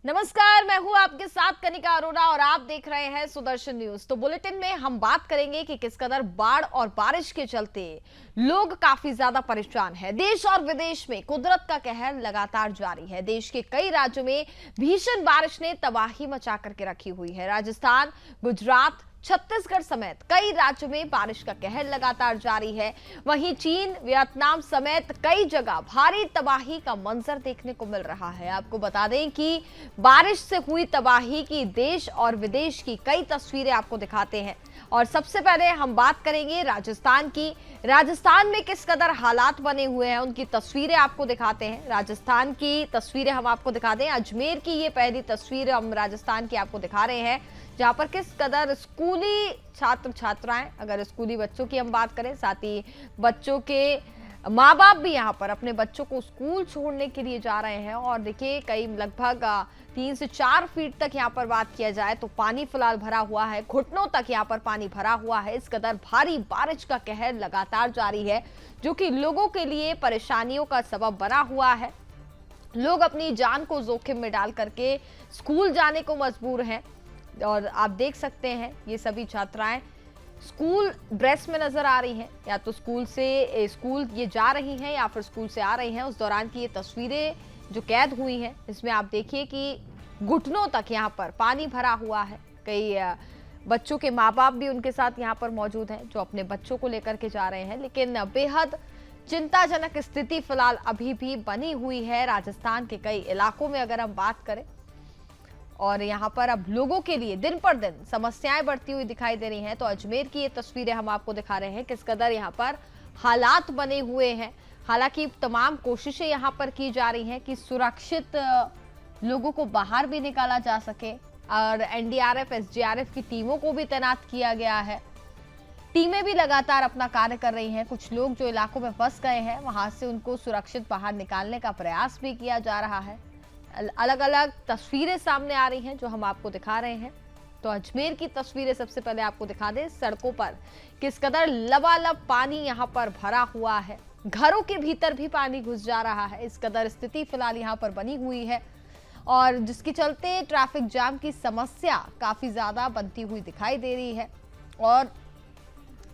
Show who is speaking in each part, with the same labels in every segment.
Speaker 1: नमस्कार, मैं हूं आपके साथ कनिका अरोड़ा और आप देख रहे हैं सुदर्शन न्यूज। तो बुलेटिन में हम बात करेंगे कि किस कदर बाढ़ और बारिश के चलते लोग काफी ज्यादा परेशान हैं। देश और विदेश में कुदरत का कहर लगातार जारी है। देश के कई राज्यों में भीषण बारिश ने तबाही मचा करके रखी हुई है। राजस्थान, गुजरात, छत्तीसगढ़ समेत कई राज्यों में बारिश का कहर लगातार जारी है। वहीं चीन, वियतनाम समेत कई जगह भारी तबाही का मंजर देखने को मिल रहा है। आपको बता दें कि बारिश से हुई तबाही की देश और विदेश की कई तस्वीरें आपको दिखाते हैं। और सबसे पहले हम बात करेंगे राजस्थान की। राजस्थान में किस कदर हालात बने हुए हैं उनकी तस्वीरें आपको दिखाते हैं। राजस्थान की तस्वीरें हम आपको दिखा दें। अजमेर की ये पहली तस्वीर हम राजस्थान की आपको दिखा रहे हैं, जहां पर किस कदर स्कूली छात्र छात्राएं, अगर स्कूली बच्चों की हम बात करें, साथ ही बच्चों के माँ बाप भी यहाँ पर अपने बच्चों को स्कूल छोड़ने के लिए जा रहे हैं। और देखिए कई लगभग 3 से 4 फीट तक यहाँ पर बात किया जाए तो पानी फिलहाल भरा हुआ है। घुटनों तक यहाँ पर पानी भरा हुआ है। इस कदर भारी बारिश का कहर लगातार जारी है, जो कि लोगों के लिए परेशानियों का सबब बना हुआ है। लोग अपनी जान को जोखिम में डाल करके स्कूल जाने को मजबूर हैं। और आप देख सकते हैं ये सभी छात्राएं स्कूल ड्रेस में नजर आ रही हैं, या तो स्कूल ये जा रही हैं या फिर स्कूल से आ रही हैं। उस दौरान की ये तस्वीरें जो कैद हुई हैं, इसमें आप देखिए कि घुटनों तक यहाँ पर पानी भरा हुआ है। कई बच्चों के माँ बाप भी उनके साथ यहाँ पर मौजूद हैं, जो अपने बच्चों को लेकर के जा रहे हैं। लेकिन बेहद चिंताजनक स्थिति फिलहाल अभी भी बनी हुई है राजस्थान के कई इलाकों में, अगर हम बात करें। और यहाँ पर अब लोगों के लिए दिन पर दिन समस्याएं बढ़ती हुई दिखाई दे रही हैं। तो अजमेर की ये तस्वीरें हम आपको दिखा रहे हैं, किस कदर यहाँ पर हालात बने हुए हैं। हालांकि तमाम कोशिशें यहाँ पर की जा रही हैं कि सुरक्षित लोगों को बाहर भी निकाला जा सके। और एनडीआरएफ, एसडीआरएफ की टीमों को भी तैनात किया गया है। टीमें भी लगातार अपना कार्य कर रही हैं। कुछ लोग जो इलाकों में फंस गए हैं, वहां से उनको सुरक्षित बाहर निकालने का प्रयास भी किया जा रहा है। अलग अलग तस्वीरें सामने आ रही हैं जो हम आपको दिखा रहे हैं। तो अजमेर की तस्वीरें सबसे पहले आपको दिखा दें। सड़कों पर किस कदर लबालब पानी यहां पर भरा हुआ है। घरों के भीतर भी पानी घुस जा रहा है। इस कदर स्थिति फिलहाल यहां पर बनी हुई है, और जिसके चलते ट्रैफिक जाम की समस्या काफी ज्यादा बनती हुई दिखाई दे रही है। और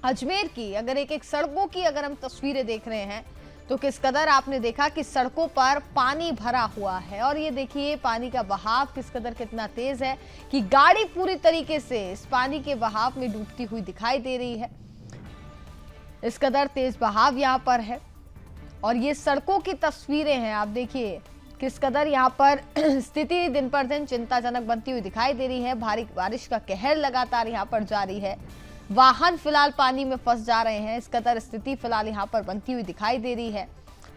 Speaker 1: अजमेर की अगर एक सड़कों की अगर हम तस्वीरें देख रहे हैं, तो किस कदर आपने देखा कि सड़कों पर पानी भरा हुआ है। और ये देखिए पानी का बहाव किस कदर कितना तेज है कि गाड़ी पूरी तरीके से इस पानी के बहाव में डूबती हुई दिखाई दे रही है। इस कदर तेज बहाव यहाँ पर है। और ये सड़कों की तस्वीरें हैं, आप देखिए किस कदर यहाँ पर स्थिति दिन पर दिन चिंताजनक बनती हुई दिखाई दे रही है। भारी बारिश का कहर लगातार यहाँ पर जारी है। वाहन फिलहाल पानी में फंस जा रहे हैं। इस कदर स्थिति फिलहाल यहाँ पर बनती हुई दिखाई दे रही है।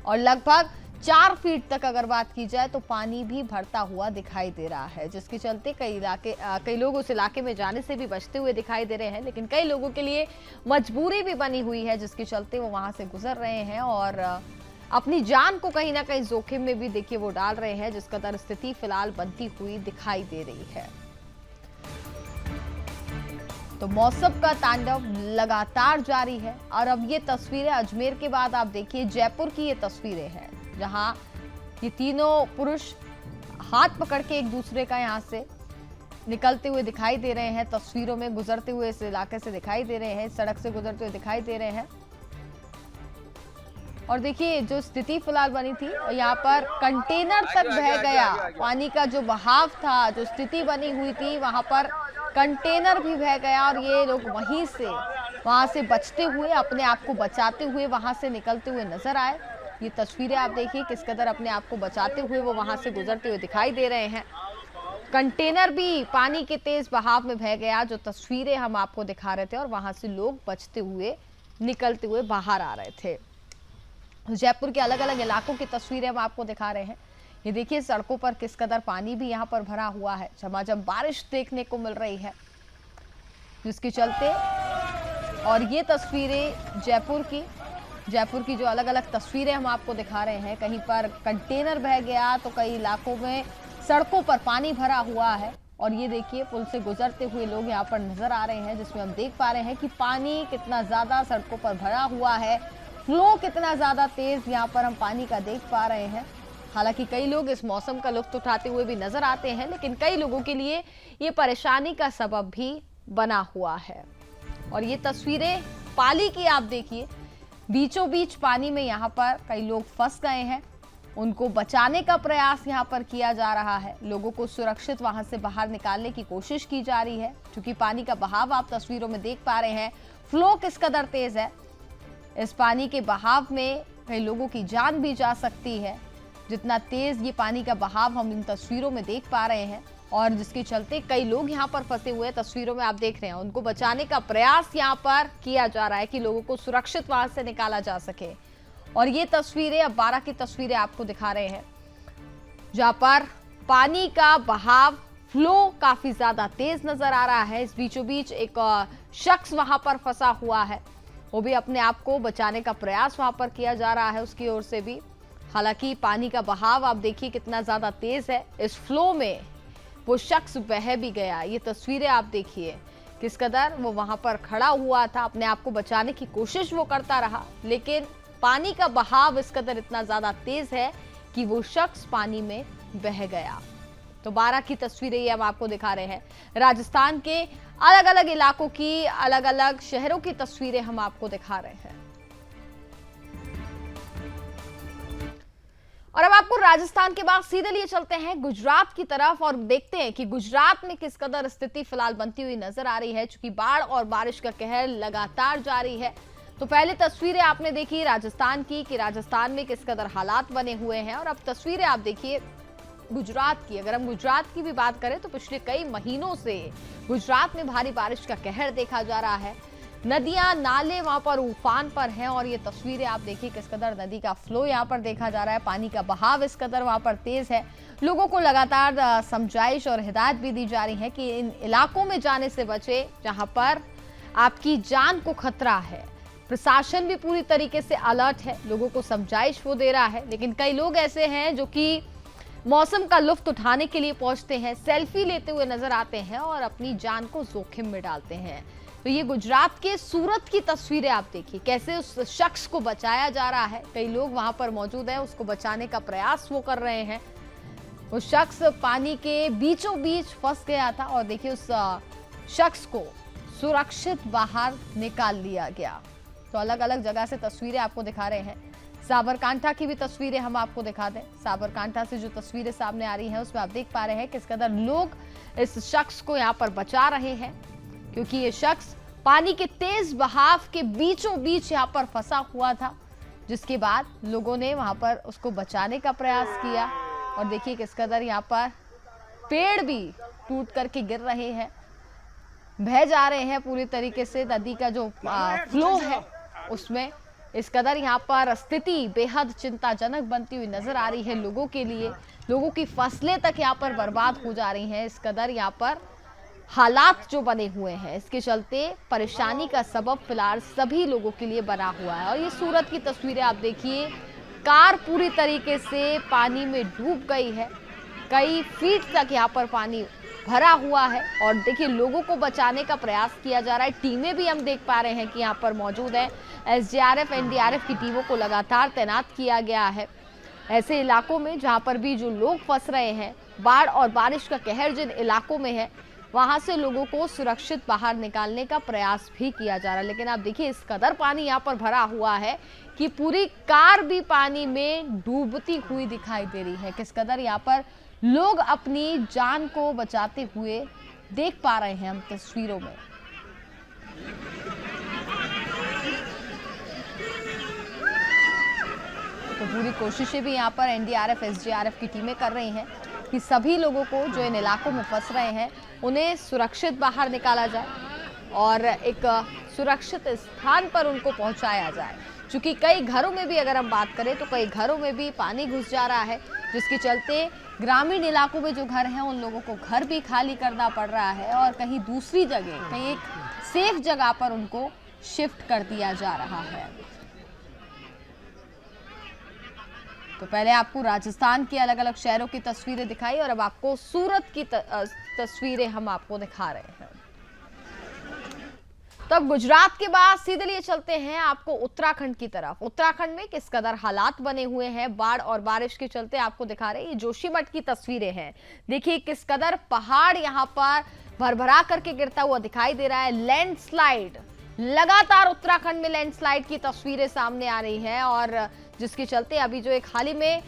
Speaker 1: और लगभग 4 फीट तक अगर बात की जाए तो पानी भी भरता हुआ दिखाई दे रहा है, जिसके चलते कई लोग उस इलाके में जाने से भी बचते हुए दिखाई दे रहे हैं। लेकिन कई लोगों के लिए मजबूरी भी बनी हुई है, जिसके चलते वो वहां से गुजर रहे हैं और अपनी जान को कहीं ना कहीं जोखिम में भी देखिए वो डाल रहे हैं। जिस कदर स्थिति फिलहाल बनती हुई दिखाई दे रही है। तो मौसम का तांडव लगातार जारी है। और अब ये तस्वीरें अजमेर के बाद आप देखिए जयपुर की ये तस्वीरें हैं, जहां ये तीनों पुरुष हाथ पकड़ के एक दूसरे का यहां से निकलते हुए दिखाई दे रहे हैं। तस्वीरों में गुजरते हुए इस इलाके से दिखाई दे रहे हैं, सड़क से गुजरते हुए दिखाई दे रहे हैं। और देखिए जो स्थिति फिलहाल बनी थी, यहाँ पर कंटेनर तक बह गया। पानी का जो बहाव था, जो स्थिति बनी हुई थी, वहां पर कंटेनर भी बह गया। और ये लोग वहां से बचते हुए, अपने आप को बचाते हुए वहां से निकलते हुए नजर आए। ये तस्वीरें आप देखिए किस कदर अपने आप को बचाते हुए वो वहां से गुजरते हुए दिखाई दे रहे हैं। कंटेनर भी पानी के तेज बहाव में बह गया, जो तस्वीरें हम आपको दिखा रहे थे। और वहां से लोग बचते हुए निकलते हुए बाहर आ रहे थे। जयपुर के अलग अलग इलाकों की तस्वीरें हम आपको दिखा रहे हैं। ये देखिए सड़कों पर किस कदर पानी भी यहाँ पर भरा हुआ है। झमाझम बारिश देखने को मिल रही है, जिसके चलते। और ये तस्वीरें जयपुर की जो अलग अलग तस्वीरें हम आपको दिखा रहे हैं। कहीं पर कंटेनर बह गया तो कई इलाकों में सड़कों पर पानी भरा हुआ है। और ये देखिए पुल से गुजरते हुए लोग यहाँ पर नजर आ रहे हैं, जिसमें हम देख पा रहे हैं कि पानी कितना ज्यादा सड़कों पर भरा हुआ है। फ्लो कितना ज्यादा तेज यहाँ पर हम पानी का देख पा रहे हैं। हालांकि कई लोग इस मौसम का लुत्फ उठाते हुए भी नजर आते हैं, लेकिन कई लोगों के लिए ये परेशानी का सबब भी बना हुआ है। और ये तस्वीरें पाली की आप देखिए, बीचों बीच पानी में यहाँ पर कई लोग फंस गए हैं। उनको बचाने का प्रयास यहाँ पर किया जा रहा है। लोगों को सुरक्षित वहां से बाहर निकालने की कोशिश की जा रही है, क्योंकि पानी का बहाव आप तस्वीरों में देख पा रहे हैं, फ्लो किस कदर तेज है। इस पानी के बहाव में कई लोगों की जान भी जा सकती है। जितना तेज ये पानी का बहाव हम इन तस्वीरों में देख पा रहे हैं, और जिसके चलते कई लोग यहाँ पर फंसे हुए हैं। तस्वीरों में आप देख रहे हैं, उनको बचाने का प्रयास यहाँ पर किया जा रहा है कि लोगों को सुरक्षित वहां से निकाला जा सके। और ये तस्वीरें अब 12 की तस्वीरें आपको दिखा रहे हैं, जहां पर पानी का बहाव फ्लो काफी ज्यादा तेज नजर आ रहा है। इस बीचों बीच एक शख्स वहां पर फंसा हुआ है, वो भी अपने आप को बचाने का प्रयास वहां पर किया जा रहा है उसकी ओर से भी। हालांकि पानी का बहाव आप देखिए कितना ज्यादा तेज है। इस फ्लो में वो शख्स बह भी गया। ये तस्वीरें आप देखिए किस कदर वो वहां पर खड़ा हुआ था, अपने आप को बचाने की कोशिश वो करता रहा, लेकिन पानी का बहाव इस कदर इतना ज्यादा तेज है कि वो शख्स पानी में बह गया। तो 12 की तस्वीरें ये हम आपको दिखा रहे हैं। राजस्थान के अलग अलग इलाकों की, अलग अलग शहरों की तस्वीरें हम आपको दिखा रहे हैं। और अब आपको राजस्थान के बाद सीधे लिए चलते हैं गुजरात की तरफ और देखते हैं कि गुजरात में किस कदर स्थिति फिलहाल बनती हुई नजर आ रही है, क्योंकि बाढ़ और बारिश का कहर लगातार जारी है। तो पहले तस्वीरें आपने देखी राजस्थान की कि राजस्थान में किस कदर हालात बने हुए हैं, और अब तस्वीरें आप देखिए गुजरात की। अगर हम गुजरात की भी बात करें तो पिछले कई महीनों से गुजरात में भारी बारिश का कहर देखा जा रहा है। नदियां नाले वहां पर उफान पर हैं, और ये तस्वीरें आप देखिए किस कदर नदी का फ्लो यहाँ पर देखा जा रहा है। पानी का बहाव इस कदर वहां पर तेज है। लोगों को लगातार समझाइश और हिदायत भी दी जा रही है कि इन इलाकों में जाने से बचे जहां पर आपकी जान को खतरा है। प्रशासन भी पूरी तरीके से अलर्ट है, लोगों को समझाइश वो दे रहा है, लेकिन कई लोग ऐसे हैं जो कि मौसम का लुत्फ उठाने के लिए पहुंचते हैं, सेल्फी लेते हुए नजर आते हैं और अपनी जान को जोखिम में डालते हैं। तो ये गुजरात के सूरत की तस्वीरें आप देखिए, कैसे उस शख्स को बचाया जा रहा है। कई लोग वहां पर मौजूद हैं, उसको बचाने का प्रयास वो कर रहे हैं। वो शख्स पानी के बीचों बीच फंस गया था, और देखिए उस शख्स को सुरक्षित बाहर निकाल लिया गया। तो अलग अलग जगह से तस्वीरें आपको दिखा रहे हैं। साबरकांठा की भी तस्वीरें हम आपको दिखा दें। साबरकांठा से जो तस्वीरें सामने आ रही हैं उसमें आप देख पा रहे हैं किस कदर लोग इस शख्स को यहाँ पर बचा रहे हैं, क्योंकि ये शख्स पानी के तेज बहाव के बीचों बीच यहाँ पर फंसा हुआ था, जिसके बाद लोगों ने वहां पर उसको बचाने का प्रयास किया। और देखिए किस कदर यहाँ पर पेड़ भी टूट करके गिर रहे हैं, बह जा रहे हैं पूरी तरीके से। नदी का जो फ्लो है उसमें इस कदर यहाँ पर स्थिति बेहद चिंताजनक बनती हुई नजर आ रही है लोगों के लिए। लोगों की फसलें तक यहाँ पर बर्बाद हो जा रही हैं। इस कदर यहाँ पर हालात जो बने हुए हैं, इसके चलते परेशानी का सबब फिलहाल सभी लोगों के लिए बना हुआ है। और ये सूरत की तस्वीरें आप देखिए, कार पूरी तरीके से पानी में डूब गई है, कई फीट तक यहाँ पर पानी भरा हुआ है। और देखिए लोगों को बचाने का प्रयास किया जा रहा है। टीमें भी हम देख पा रहे हैं कि यहाँ पर मौजूद है। एसडीआरएफ, एनडीआरएफ की टीमों को लगातार तैनात किया गया है ऐसे इलाकों में जहां पर भी जो लोग फंस रहे हैं। बाढ़ और बारिश का कहर जिन इलाकों में है, वहां से लोगों को सुरक्षित बाहर निकालने का प्रयास भी किया जा रहा है। लेकिन आप देखिए इस कदर पानी यहाँ पर भरा हुआ है कि पूरी कार भी पानी में डूबती हुई दिखाई दे रही है। किस कदर यहाँ पर लोग अपनी जान को बचाते हुए देख पा रहे हैं हम तस्वीरों में। तो पूरी कोशिशें भी यहाँ पर एनडीआरएफ, एसडीआरएफ की टीमें कर रही हैं कि सभी लोगों को जो इन इलाकों में फंस रहे हैं उन्हें सुरक्षित बाहर निकाला जाए और एक सुरक्षित स्थान पर उनको पहुंचाया जाए। क्योंकि कई घरों में भी अगर हम बात करें तो कई घरों में भी पानी घुस जा रहा है, जिसके चलते ग्रामीण इलाकों में जो घर हैं उन लोगों को घर भी खाली करना पड़ रहा है और कहीं दूसरी जगह, कहीं एक सेफ जगह पर उनको शिफ्ट कर दिया जा रहा है। तो पहले आपको राजस्थान के अलग अलग शहरों की तस्वीरें दिखाई और अब आपको सूरत की तस्वीरें हम आपको दिखा रहे हैं। तो अब गुजरात के बाद सीधे लिए चलते हैं आपको उत्तराखंड की तरफ। उत्तराखंड में किस कदर हालात बने हुए हैं बाढ़ और बारिश के चलते, आपको दिखा रहे हैं। ये जोशीमठ की तस्वीरें हैं। देखिए किस कदर पहाड़ यहां पर भरभरा करके गिरता हुआ दिखाई दे रहा है। लैंडस्लाइड, लगातार उत्तराखंड में लैंडस्लाइड की तस्वीरें सामने आ रही है, और जिसके चलते अभी जो एक हाल ही में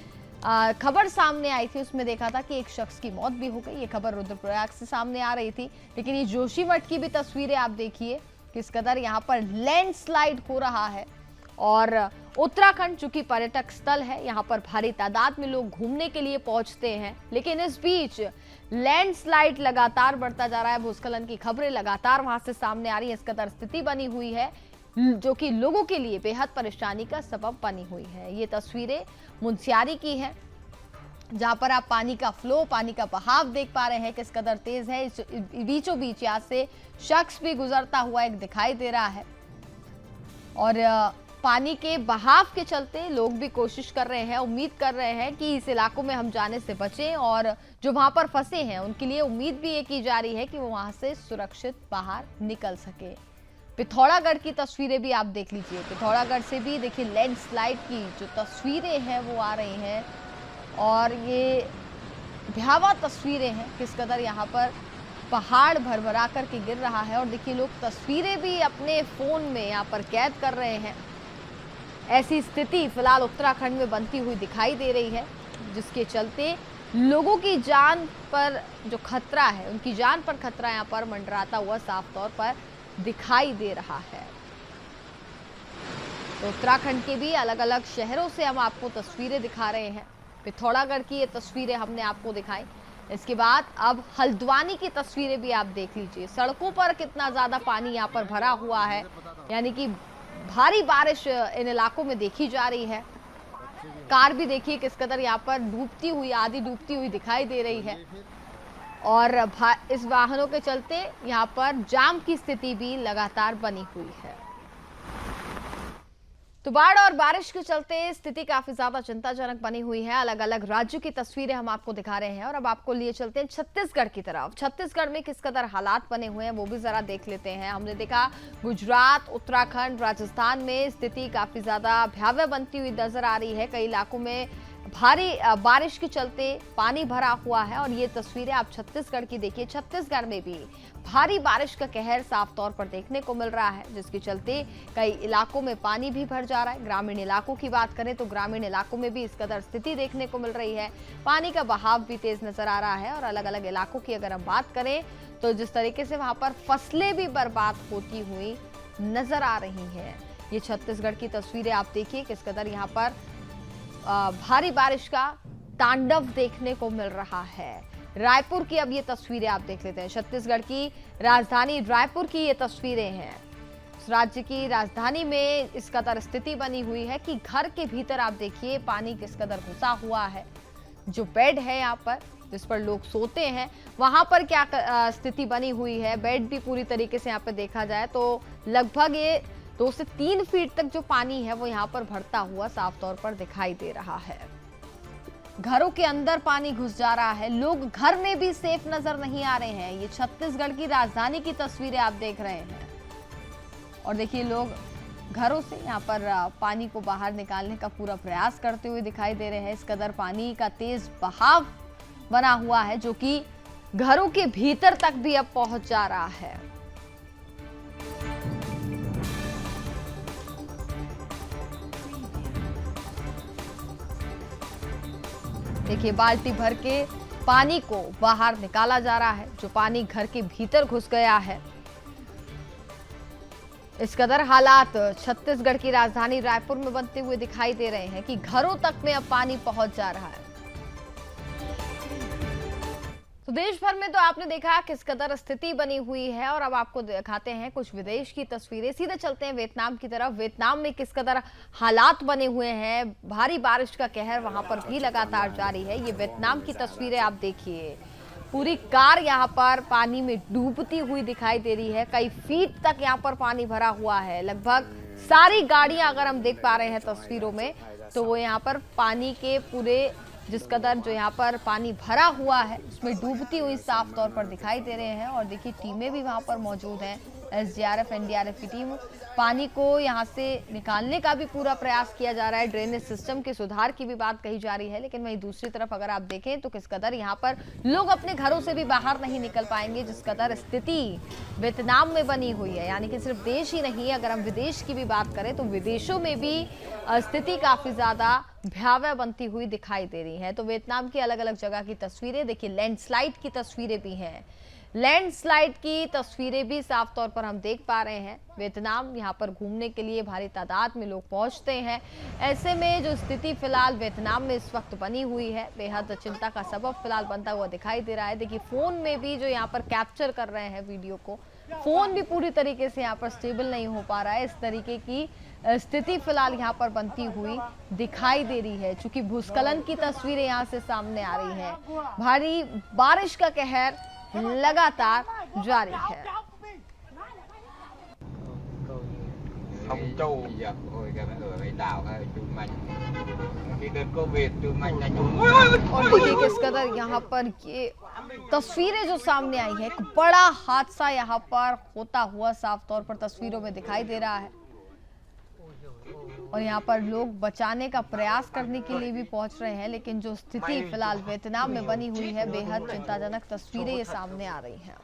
Speaker 1: खबर सामने आई थी उसमें देखा था कि एक शख्स की मौत भी हो गई। ये खबर रुद्रप्रयाग से सामने आ रही थी, लेकिन ये जोशीमठ की भी तस्वीरें आप देखिए किस कदर यहाँ पर लैंडस्लाइड हो रहा है। और उत्तराखंड चूंकि पर्यटक स्थल है, यहाँ पर भारी तादाद में लोग घूमने के लिए पहुंचते हैं, लेकिन इस बीच लैंडस्लाइड लगातार बढ़ता जा रहा है। भूस्खलन की खबरें लगातार वहां से सामने आ रही है। इस कदर स्थिति बनी हुई है जो कि लोगों के लिए बेहद परेशानी का सबब बनी हुई है। ये तस्वीरें मुनस्यारी की है, जहां पर आप पानी का फ्लो, पानी का बहाव देख पा रहे हैं किस कदर तेज है। इस बीचों बीच यहाँ से शख्स भी गुजरता हुआ एक दिखाई दे रहा है, और पानी के बहाव के चलते लोग भी कोशिश कर रहे हैं, उम्मीद कर रहे हैं कि इस इलाकों में हम जाने से बचें, और जो वहां पर फंसे हैं उनके लिए उम्मीद भी ये की जा रही है कि वो वहां से सुरक्षित बाहर निकल सके। पिथौरागढ़ की तस्वीरें भी आप देख लीजिए। पिथौरागढ़ से भी देखिए लैंडस्लाइड की जो तस्वीरें हैं वो आ रही हैं, और ये भयावह तस्वीरें हैं किस कदर यहाँ पर पहाड़ भरभरा करके गिर रहा है। और देखिए लोग तस्वीरें भी अपने फोन में यहाँ पर कैद कर रहे हैं। ऐसी स्थिति फिलहाल उत्तराखंड में बनती हुई दिखाई दे रही है, जिसके चलते लोगों की जान पर जो खतरा है, उनकी जान पर खतरा यहाँ पर मंडराता हुआ साफ तौर पर दिखाई दे रहा है। तो उत्तराखंड के भी अलग अलग शहरों से हम आपको तस्वीरें दिखा रहे हैं। पिथौरागढ़ की ये तस्वीरें हमने आपको दिखाई। इसके बाद अब हल्द्वानी की तस्वीरें भी आप देख लीजिए। सड़कों पर कितना ज्यादा पानी यहाँ पर भरा हुआ है, यानी कि भारी बारिश इन इलाकों में देखी जा रही है। कार भी देखिए किस कदर यहाँ पर डूबती हुई, आधी डूबती हुई दिखाई दे रही है, और इस वाहनों के चलते यहाँ पर जाम की स्थिति भी लगातार बनी हुई है। तो बाढ़ और बारिश के चलते स्थिति काफी ज्यादा चिंताजनक बनी हुई है। अलग अलग राज्यों की तस्वीरें हम आपको दिखा रहे हैं, और अब आपको लिए चलते हैं छत्तीसगढ़ की तरफ। छत्तीसगढ़ में किस कदर हालात बने हुए हैं वो भी जरा देख लेते हैं। हमने देखा गुजरात, उत्तराखंड, राजस्थान में स्थिति काफी ज्यादा भयावह बनती हुई नजर आ रही है। कई इलाकों में भारी बारिश के चलते पानी भरा हुआ है, और ये तस्वीरें आप छत्तीसगढ़ की देखिए। छत्तीसगढ़ में भी भारी बारिश का कहर साफ तौर पर देखने को मिल रहा है, जिसके चलते कई इलाकों में पानी भी भर जा रहा है। ग्रामीण इलाकों की बात करें तो ग्रामीण इलाकों में भी इस कदर स्थिति देखने को मिल रही है। पानी का बहाव भी तेज नजर आ रहा है, और अलग अलग इलाकों की अगर हम बात करें तो जिस तरीके से वहां पर फसलें भी बर्बाद होती हुई नजर आ रही है। ये छत्तीसगढ़ की तस्वीरें आप देखिए किस कदर यहाँ पर भारी बारिश का तांडव देखने को मिल रहा है। रायपुर की अब ये तस्वीरें आप देख लेते हैं। छत्तीसगढ़ की राजधानी रायपुर की ये तस्वीरें हैं। राज्य की राजधानी में इस कदर स्थिति बनी हुई है कि घर के भीतर आप देखिए पानी किस कदर घुसा हुआ है। जो बेड है यहाँ पर जिस पर लोग सोते हैं, वहां पर क्या स्थिति बनी हुई है। बेड भी पूरी तरीके से यहाँ पे देखा जाए तो लगभग ये 2 से 3 फीट तक जो पानी है वो यहाँ पर भरता हुआ साफ तौर पर दिखाई दे रहा है। घरों के अंदर पानी घुस जा रहा है। लोग घर में भी सेफ नजर नहीं आ रहे हैं। ये छत्तीसगढ़ की राजधानी की तस्वीरें आप देख रहे हैं, और देखिए लोग घरों से यहाँ पर पानी को बाहर निकालने का पूरा प्रयास करते हुए दिखाई दे रहे हैं। इस कदर पानी का तेज बहाव बना हुआ है जो कि घरों के भीतर तक भी अब पहुंच जा रहा है। देखिए बाल्टी भर के पानी को बाहर निकाला जा रहा है, जो पानी घर के भीतर घुस गया है। इस कदर हालात छत्तीसगढ़ की राजधानी रायपुर में बनते हुए दिखाई दे रहे हैं कि घरों तक में अब पानी पहुंच जा रहा है। तो देश भर में तो आपने देखा किस कदर स्थिति बनी हुई है, और अब आपको दिखाते हैं कुछ विदेश की तस्वीरें। सीधे चलते हैं वियतनाम की तरफ। वियतनाम में किस कदर हालात बने हुए हैं। भारी बारिश का कहर वहां पर भी लगातार जारी है। ये वियतनाम की तस्वीरें आप देखिए। पूरी कार यहाँ पर पानी में डूबती हुई दिखाई दे रही है। कई फीट तक यहाँ पर पानी भरा हुआ है। लगभग सारी गाड़ियां अगर हम देख पा रहे हैं तस्वीरों में, तो वो यहाँ पर पानी के पूरे जिस कदर जो यहाँ पर पानी भरा हुआ है उसमें डूबती हुई साफ तौर पर दिखाई दे रहे हैं। और देखिए टीमें भी वहां पर मौजूद हैं। एसडीआरएफ एनडीआरएफ की टीम पानी को यहां से निकालने का भी पूरा प्रयास किया जा रहा है। ड्रेनेज सिस्टम के सुधार की भी बात कही जा रही है, लेकिन वहीं दूसरी तरफ अगर आप देखें तो किस कदर यहां पर लोग अपने घरों से भी बाहर नहीं निकल पाएंगे, जिस कदर स्थिति वियतनाम में बनी हुई है। यानी कि सिर्फ देश ही नहीं, अगर हम विदेश की भी बात करें तो विदेशों में भी स्थिति काफी ज्यादा भयावह बनती हुई दिखाई दे रही है। तो वियतनाम की अलग अलग जगह की तस्वीरें देखिए, लैंडस्लाइड की तस्वीरें भी हैं, लैंडस्लाइड की तस्वीरें भी साफ तौर पर हम देख पा रहे हैं। वियतनाम यहाँ पर घूमने के लिए भारी तादाद में लोग पहुंचते हैं। ऐसे में जो स्थिति फिलहाल वियतनाम में इस वक्त बनी हुई है, बेहद चिंता का सबब फिलहाल बनता हुआ दिखाई दे रहा है। देखिए फोन में भी जो यहाँ पर कैप्चर कर रहे हैं वीडियो को, फोन भी पूरी तरीके से यहाँ पर स्टेबल नहीं हो पा रहा है। इस तरीके की स्थिति फिलहाल यहाँ पर बनती हुई दिखाई दे रही है। चूंकि भूस्खलन की तस्वीरें यहाँ से सामने आ रही हैं, भारी बारिश का कहर लगातार जारी है। और देखिए किस कदर यहाँ पर ये तस्वीरें जो सामने आई है, एक बड़ा हादसा यहाँ पर होता हुआ साफ तौर पर तस्वीरों में दिखाई दे रहा है। और यहाँ पर लोग बचाने का प्रयास करने के लिए भी पहुंच रहे हैं, लेकिन जो स्थिति फिलहाल वियतनाम में बनी हुई है, बेहद चिंताजनक तस्वीरें ये सामने आ रही हैं।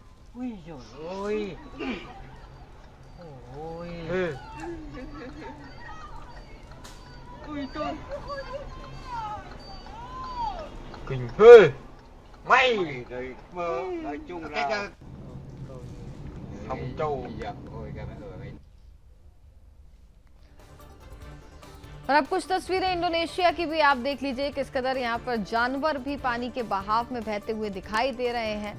Speaker 1: और अब कुछ तस्वीरें इंडोनेशिया की भी आप देख लीजिए, किस कदर यहाँ पर जानवर भी पानी के बहाव में बहते हुए दिखाई दे रहे हैं।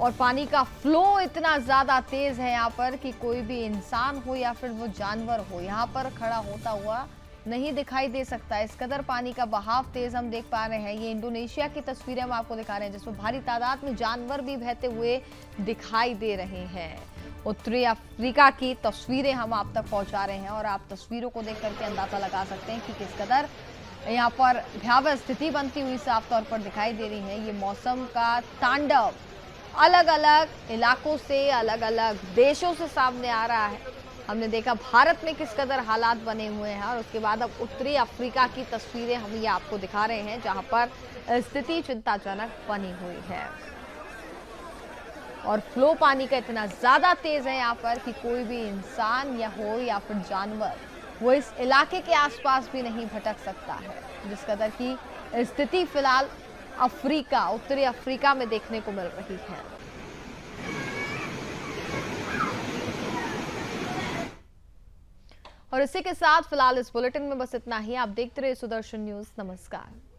Speaker 1: और पानी का फ्लो इतना ज्यादा तेज है यहाँ पर कि कोई भी इंसान हो या फिर वो जानवर हो यहाँ पर खड़ा होता हुआ नहीं दिखाई दे सकता। इस कदर पानी का बहाव तेज हम देख पा रहे हैं। ये इंडोनेशिया की तस्वीरें हम आपको दिखा रहे हैं, जिसमें भारी तादाद में जानवर भी बहते हुए दिखाई दे रहे हैं। उत्तरी अफ्रीका की तस्वीरें हम आप तक पहुंचा रहे हैं और आप तस्वीरों को देख करके अंदाजा लगा सकते हैं कि किस कदर यहाँ पर भयावह स्थिति बनती हुई साफ तौर पर दिखाई दे रही है। ये मौसम का तांडव अलग अलग इलाकों से, अलग अलग देशों से सामने आ रहा है। हमने देखा भारत में किस कदर हालात बने हुए हैं, और उसके बाद अब उत्तरी अफ्रीका की तस्वीरें हम ये आपको दिखा रहे हैं, जहां पर स्थिति चिंताजनक बनी हुई है। और फ्लो पानी का इतना ज्यादा तेज है यहाँ पर कि कोई भी इंसान या हो या फिर जानवर वो इस इलाके के आसपास भी नहीं भटक सकता है। जिस कदर की स्थिति फिलहाल अफ्रीका, उत्तरी अफ्रीका में देखने को मिल रही है। और इसी के साथ फिलहाल इस बुलेटिन में बस इतना ही। आप देखते रहिए सुदर्शन न्यूज। नमस्कार।